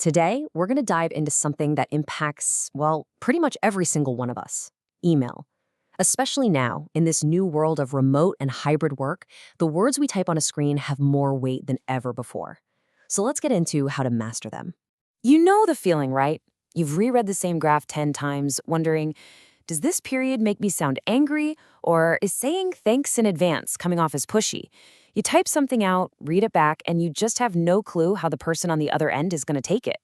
Today, we're going to dive into something that impacts, well, pretty much every single one of us: email. Especially now, in this new world of remote and hybrid work, the words we type on a screen have more weight than ever before. So let's get into how to master them. You know the feeling, right? You've reread the same graph 10 times, wondering, does this period make me sound angry, or is saying thanks in advance coming off as pushy? You type something out, read it back, and you just have no clue how the person on the other end is going to take it.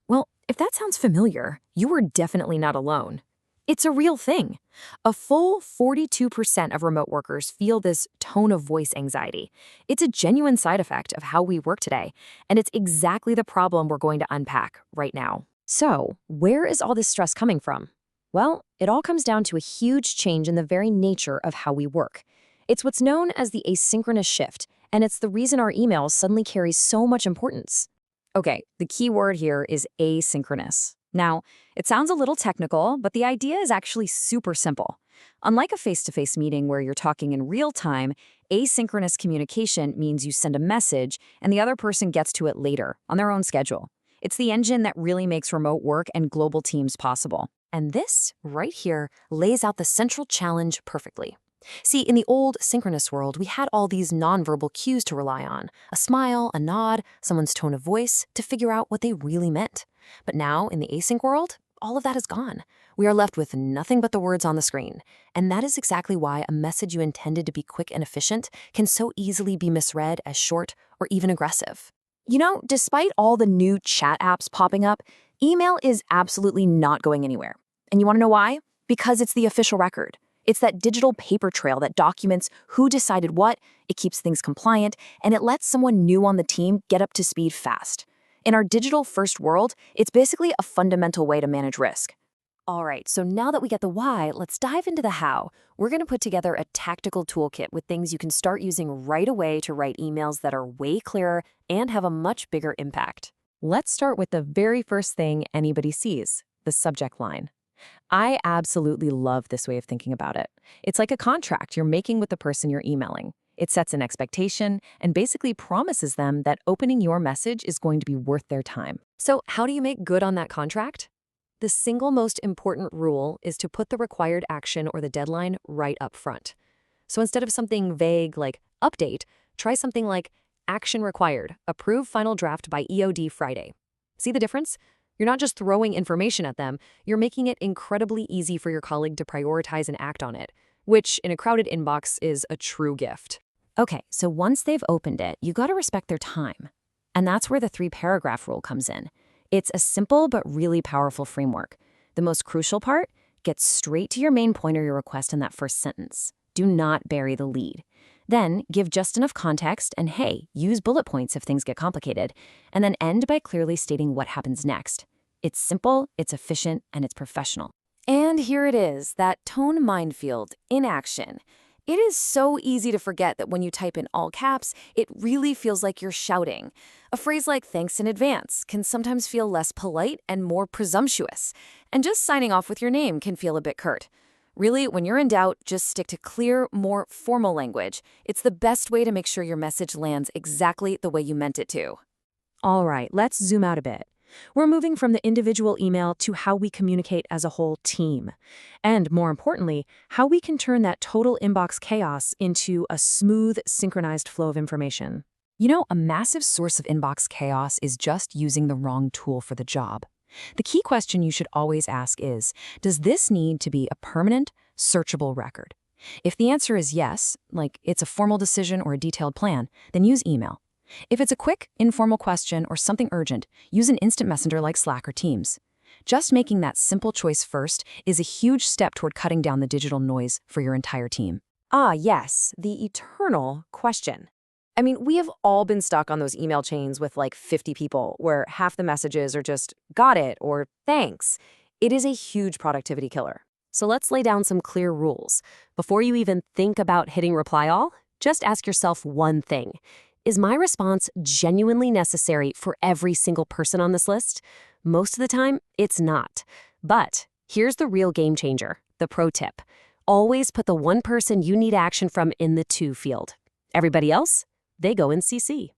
Well, if that sounds familiar, you are definitely not alone. It's a real thing. A full 42% of remote workers feel this tone of voice anxiety. It's a genuine side effect of how we work today, and it's exactly the problem we're going to unpack right now. So, where is all this stress coming from? Well, it all comes down to a huge change in the very nature of how we work. It's what's known as the asynchronous shift, and it's the reason our emails suddenly carry so much importance. Okay, the key word here is asynchronous. Now, it sounds a little technical, but the idea is actually super simple. Unlike a face-to-face meeting where you're talking in real time, asynchronous communication means you send a message and the other person gets to it later, on their own schedule. It's the engine that really makes remote work and global teams possible. And this, right here, lays out the central challenge perfectly. See, in the old synchronous world, we had all these nonverbal cues to rely on: a smile, a nod, someone's tone of voice, to figure out what they really meant. But now, in the async world, all of that is gone. We are left with nothing but the words on the screen. And that is exactly why a message you intended to be quick and efficient can so easily be misread as short or even aggressive. You know, despite all the new chat apps popping up, email is absolutely not going anywhere. And you want to know why? Because it's the official record. It's that digital paper trail that documents who decided what, it keeps things compliant, and it lets someone new on the team get up to speed fast. In our digital-first world, it's basically a fundamental way to manage risk. All right, so now that we get the why, let's dive into the how. We're going to put together a tactical toolkit with things you can start using right away to write emails that are way clearer and have a much bigger impact. Let's start with the very first thing anybody sees: the subject line. I absolutely love this way of thinking about it. It's like a contract you're making with the person you're emailing. It sets an expectation and basically promises them that opening your message is going to be worth their time. So how do you make good on that contract? The single most important rule is to put the required action or the deadline right up front. So instead of something vague like update, try something like action required, approve final draft by EOD Friday. See the difference? You're not just throwing information at them, you're making it incredibly easy for your colleague to prioritize and act on it, which in a crowded inbox is a true gift. Okay, so once they've opened it, you gotta respect their time. And that's where the 3-paragraph rule comes in. It's a simple but really powerful framework. The most crucial part: get straight to your main point or your request in that first sentence. Do not bury the lead. Then give just enough context and, hey, use bullet points if things get complicated, and then end by clearly stating what happens next. It's simple, it's efficient, and it's professional. And here it is, that tone minefield in action. It is so easy to forget that when you type in all caps, it really feels like you're shouting. A phrase like thanks in advance can sometimes feel less polite and more presumptuous. And just signing off with your name can feel a bit curt. Really, when you're in doubt, just stick to clear, more formal language. It's the best way to make sure your message lands exactly the way you meant it to. All right, let's zoom out a bit. We're moving from the individual email to how we communicate as a whole team. And more importantly, how we can turn that total inbox chaos into a smooth, synchronized flow of information. You know, a massive source of inbox chaos is just using the wrong tool for the job. The key question you should always ask is, does this need to be a permanent, searchable record? If the answer is yes, like it's a formal decision or a detailed plan, then use email. If it's a quick, informal question or something urgent, use an instant messenger like Slack or Teams. Just making that simple choice first is a huge step toward cutting down the digital noise for your entire team. Ah, yes, the eternal question. I mean, we have all been stuck on those email chains with like 50 people where half the messages are just got it or thanks. It is a huge productivity killer. So let's lay down some clear rules. Before you even think about hitting reply all, just ask yourself one thing. Is my response genuinely necessary for every single person on this list? Most of the time, it's not. But here's the real game changer, the pro tip. Always put the one person you need action from in the to field. Everybody else, they go in CC.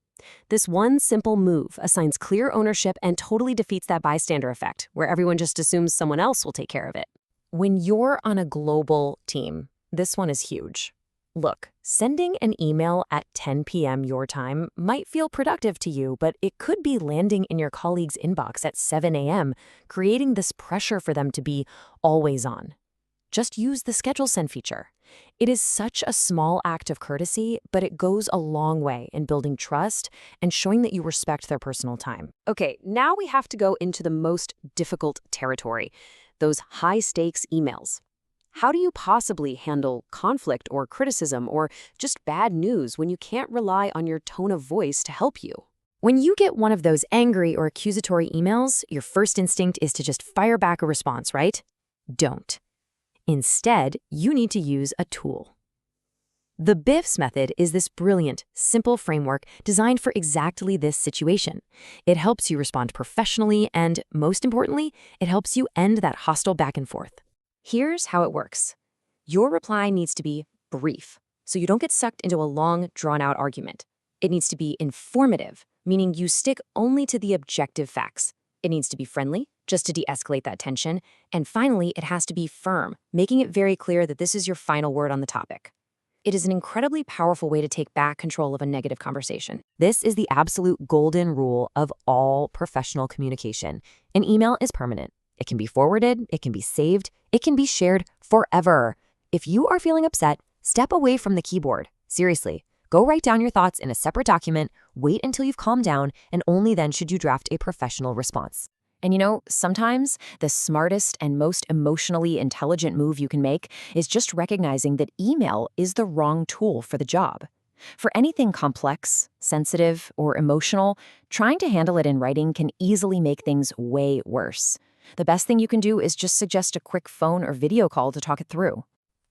This one simple move assigns clear ownership and totally defeats that bystander effect, where everyone just assumes someone else will take care of it. When you're on a global team, this one is huge. Look, sending an email at 10 p.m. your time might feel productive to you, but it could be landing in your colleague's inbox at 7 a.m., creating this pressure for them to be always on. Just use the schedule send feature. It is such a small act of courtesy, but it goes a long way in building trust and showing that you respect their personal time. Okay, now we have to go into the most difficult territory, those high-stakes emails. How do you possibly handle conflict or criticism or just bad news when you can't rely on your tone of voice to help you? When you get one of those angry or accusatory emails, your first instinct is to just fire back a response, right? Don't. Instead, you need to use a tool. The BIFS method is this brilliant, simple framework designed for exactly this situation. It helps you respond professionally and, most importantly, it helps you end that hostile back and forth. Here's how it works. Your reply needs to be brief, so you don't get sucked into a long, drawn-out argument. It needs to be informative, meaning you stick only to the objective facts. It needs to be friendly, just to de-escalate that tension. And finally, it has to be firm, making it very clear that this is your final word on the topic. It is an incredibly powerful way to take back control of a negative conversation. This is the absolute golden rule of all professional communication. An email is permanent. It can be forwarded, it can be saved, it can be shared forever. If you are feeling upset, step away from the keyboard. Seriously, go write down your thoughts in a separate document, wait until you've calmed down, and only then should you draft a professional response. And you know, sometimes the smartest and most emotionally intelligent move you can make is just recognizing that email is the wrong tool for the job. For anything complex, sensitive, or emotional, trying to handle it in writing can easily make things way worse. The best thing you can do is just suggest a quick phone or video call to talk it through.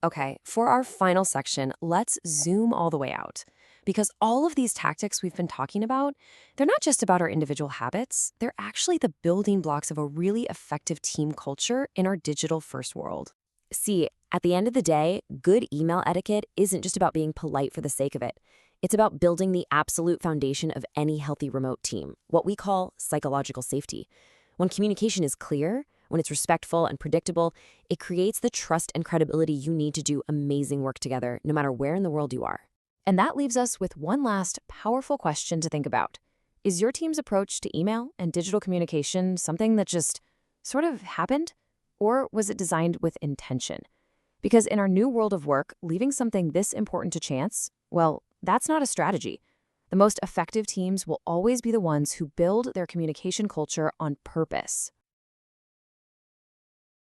Okay, for our final section, let's zoom all the way out. Because all of these tactics we've been talking about, they're not just about our individual habits, they're actually the building blocks of a really effective team culture in our digital-first world. See, at the end of the day, good email etiquette isn't just about being polite for the sake of it. It's about building the absolute foundation of any healthy remote team, what we call psychological safety. When communication is clear, when it's respectful and predictable, it creates the trust and credibility you need to do amazing work together, no matter where in the world you are. And that leaves us with one last powerful question to think about. Is your team's approach to email and digital communication something that just sort of happened? Or was it designed with intention? Because in our new world of work, leaving something this important to chance, well, that's not a strategy. The most effective teams will always be the ones who build their communication culture on purpose,